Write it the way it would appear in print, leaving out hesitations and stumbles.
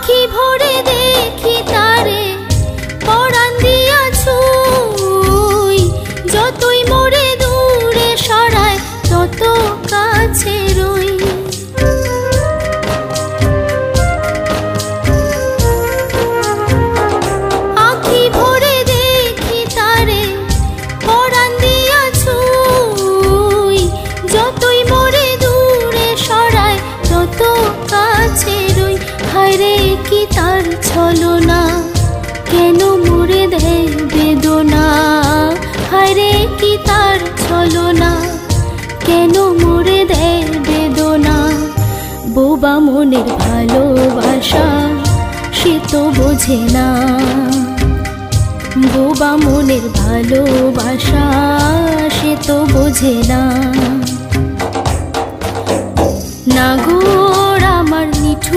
আখি ভরে দেখি তারে পরাণ দিয়া ছুঁই, যতই মোরে দূরে সরায় তত কাছে রই। আখি ভরে দেখি তারে পরাণ দিয়া ছুঁই, যতই মোরে দূরে সরায় তত কাছে রই। হায়রে কি তার ছলনা, কেন মোরে দেয় বেদনা। হায়রে কি তার ছলনা, কেন মোরে দেয় বেদনা। বোবা মনের ভালোবাসা সে তো বোঝে না, বোবা মনের ভালোবাসা সে তো বোঝে না। নাগর আমার নিঠুর